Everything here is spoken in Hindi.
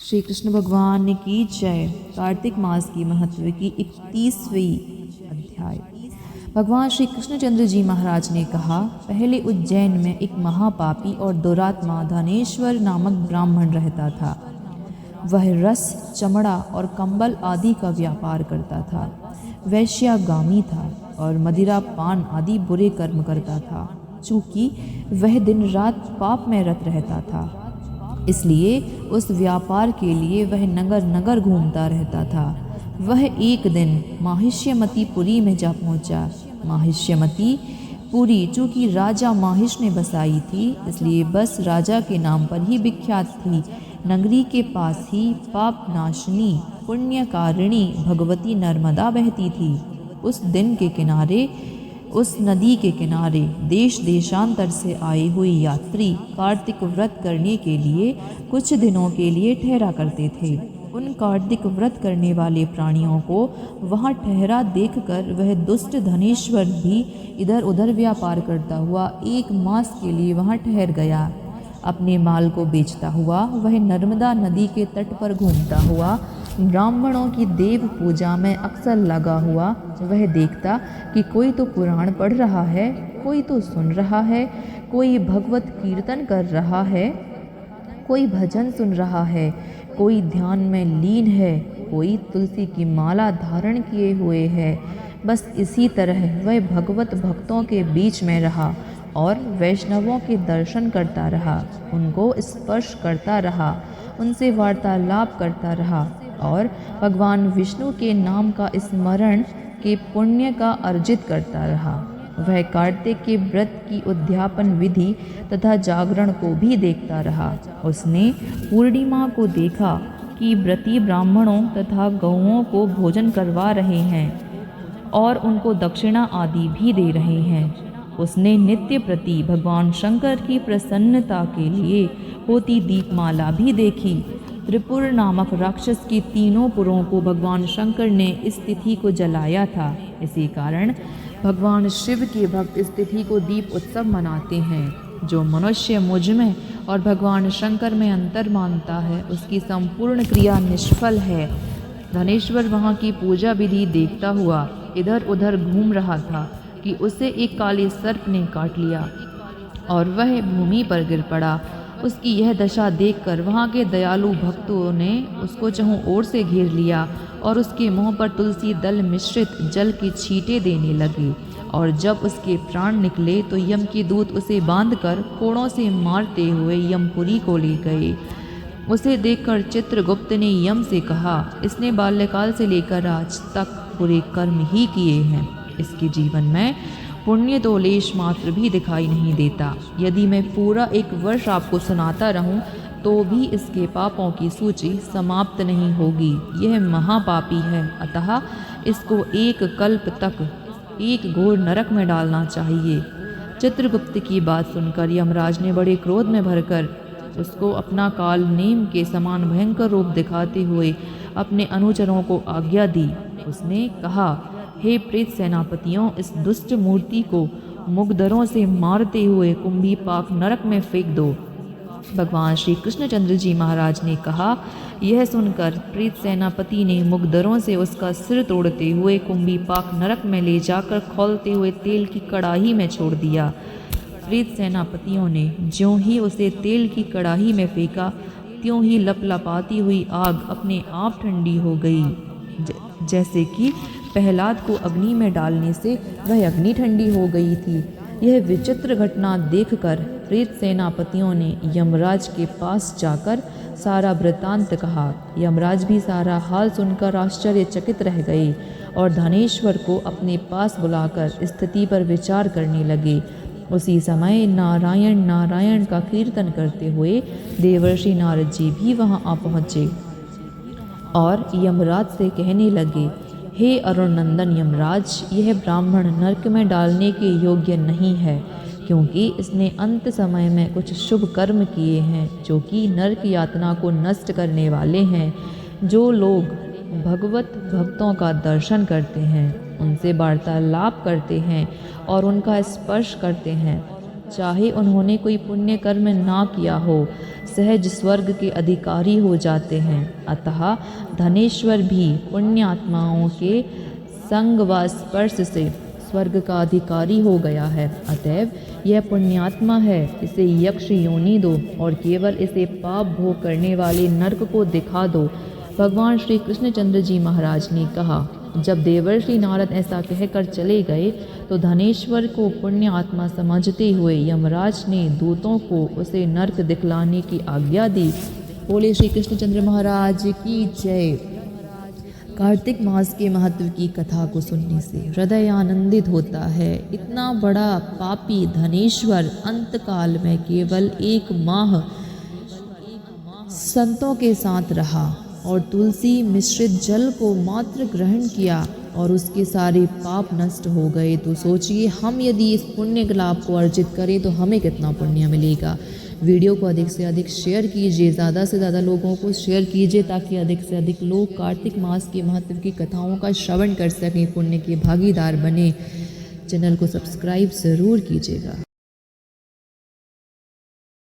श्री कृष्ण भगवान की जय। कार्तिक मास की महत्व की 31वीं अध्याय। भगवान श्री कृष्णचंद्र जी महाराज ने कहा, पहले उज्जैन में एक महापापी और दुरात्मा धनेश्वर नामक ब्राह्मण रहता था। वह रस, चमड़ा और कंबल आदि का व्यापार करता था। वैश्यागामी था और मदिरा पान आदि बुरे कर्म करता था। चूँकि वह दिन रात पाप में रत रहता था, इसलिए उस व्यापार के लिए वह नगर नगर घूमता रहता था। वह एक दिन माहिष्यमती पुरी में जा पहुंचा। माहिष्यमती पुरी चूँकि राजा माहिष ने बसाई थी, इसलिए बस राजा के नाम पर ही विख्यात थी। नगरी के पास ही पाप नाशनी पुण्यकारिणी भगवती नर्मदा बहती थी। उस नदी के किनारे देश देशांतर से आए हुए यात्री कार्तिक व्रत करने के लिए कुछ दिनों के लिए ठहरा करते थे। उन कार्तिक व्रत करने वाले प्राणियों को वहां ठहरा देखकर वह दुष्ट धनेश्वर भी इधर उधर व्यापार करता हुआ 1 मास के लिए वहां ठहर गया। अपने माल को बेचता हुआ वह नर्मदा नदी के तट पर घूमता हुआ ब्राह्मणों की देव पूजा में अक्सर लगा हुआ वह देखता कि कोई तो पुराण पढ़ रहा है, कोई तो सुन रहा है, कोई भगवत कीर्तन कर रहा है, कोई भजन सुन रहा है, कोई ध्यान में लीन है, कोई तुलसी की माला धारण किए हुए है। बस इसी तरह वह भगवत भक्तों के बीच में रहा और वैष्णवों के दर्शन करता रहा, उनको स्पर्श करता रहा, उनसे वार्तालाप करता रहा और भगवान विष्णु के नाम का स्मरण के पुण्य का अर्जित करता रहा। वह कार्तिक के व्रत की उद्यापन विधि तथा जागरण को भी देखता रहा। उसने पूर्णिमा को देखा कि व्रती ब्राह्मणों तथा गौओं को भोजन करवा रहे हैं और उनको दक्षिणा आदि भी दे रहे हैं। उसने नित्य प्रति भगवान शंकर की प्रसन्नता के लिए होती दीपमाला भी देखी। त्रिपुर नामक राक्षस की 3 पुरों को भगवान शंकर ने इस तिथि को जलाया था। इसी कारण भगवान शिव के भक्त इस तिथि को दीप उत्सव मनाते हैं। जो मनुष्य मुझ में और भगवान शंकर में अंतर मानता है, उसकी संपूर्ण क्रिया निष्फल है। धनेश्वर वहाँ की पूजा विधि देखता हुआ इधर उधर घूम रहा था कि उसे एक काले सर्प ने काट लिया और वह भूमि पर गिर पड़ा। उसकी यह दशा देखकर वहाँ के दयालु भक्तों ने उसको चहुं ओर से घेर लिया और उसके मुंह पर तुलसी दल मिश्रित जल की छींटे देने लगे। और जब उसके प्राण निकले तो यम के दूत उसे बांधकर कोड़ों से मारते हुए यमपुरी को ले गए। उसे देखकर चित्रगुप्त ने यम से कहा, इसने बाल्यकाल से लेकर आज तक बुरे कर्म ही किए हैं। इसके जीवन में पुण्य तो लेश मात्र भी दिखाई नहीं देता। यदि मैं पूरा 1 वर्ष आपको सुनाता रहूं तो भी इसके पापों की सूची समाप्त नहीं होगी। यह महापापी है, अतः इसको 1 कल्प तक एक घोर नरक में डालना चाहिए। चित्रगुप्त की बात सुनकर यमराज ने बड़े क्रोध में भरकर उसको अपना काल नेम के समान भयंकर रूप दिखाते हुए अपने अनुचरों को आज्ञा दी। उसने कहा, हे प्रेत सेनापतियों, इस दुष्ट मूर्ति को मुगदरों से मारते हुए कुंभीपाक नरक में फेंक दो। भगवान श्री कृष्णचंद्र जी महाराज ने कहा। यह सुनकर प्रेत सेनापति ने मुगदरों से उसका सिर तोड़ते हुए कुंभीपाक नरक में ले जाकर खौलते हुए तेल की कड़ाही में छोड़ दिया। प्रेत सेनापतियों ने ज्यों ही उसे तेल की कड़ाही में फेंका, त्यों ही लपलपाती हुई आग अपने आप ठंडी हो गई। जैसे कि प्रहलाद को अग्नि में डालने से वह अग्नि ठंडी हो गई थी। यह विचित्र घटना देखकर प्रेत सेनापतियों ने यमराज के पास जाकर सारा वृत्तांत कहा। यमराज भी सारा हाल सुनकर आश्चर्यचकित रह गए और धनेश्वर को अपने पास बुलाकर स्थिति पर विचार करने लगे। उसी समय नारायण नारायण का कीर्तन करते हुए देवर्षि नारद जी भी वहां आ पहुँचे और यमराज से कहने लगे, हे अरुण नंदन यमराज, यह ब्राह्मण नरक में डालने के योग्य नहीं है, क्योंकि इसने अंत समय में कुछ शुभ कर्म किए हैं जो कि नरक यातना को नष्ट करने वाले हैं। जो लोग भगवत भक्तों का दर्शन करते हैं, उनसे वार्तालाप करते हैं और उनका स्पर्श करते हैं, चाहे उन्होंने कोई पुण्य कर्म ना किया हो, सहज स्वर्ग के अधिकारी हो जाते हैं। अतः धनेश्वर भी पुण्यात्माओं के संग व स्पर्श से स्वर्ग का अधिकारी हो गया है। अतएव यह पुण्यात्मा है, इसे यक्ष योनि दो और केवल इसे पाप भोग करने वाले नरक को दिखा दो। भगवान श्री कृष्णचंद्र जी महाराज ने कहा, जब देवर्षि नारद ऐसा कहकर चले गए तो धनेश्वर को पुण्य आत्मा समझते हुए यमराज ने दूतों को उसे नरक दिखलाने की आज्ञा दी। बोले श्री कृष्णचंद्र महाराज की जय। कार्तिक मास के महत्व की कथा को सुनने से हृदय आनंदित होता है। इतना बड़ा पापी धनेश्वर अंतकाल में केवल 1 माह संतों के साथ रहा और तुलसी मिश्रित जल को मात्र ग्रहण किया और उसके सारे पाप नष्ट हो गए। तो सोचिए, हम यदि इस पुण्य लाभ को अर्जित करें तो हमें कितना पुण्य मिलेगा। वीडियो को अधिक से अधिक शेयर कीजिए, ज़्यादा से ज़्यादा लोगों को शेयर कीजिए ताकि अधिक से अधिक लोग कार्तिक मास के महत्व की कथाओं का श्रवण कर सकें, पुण्य के भागीदार बने। चैनल को सब्सक्राइब ज़रूर कीजिएगा।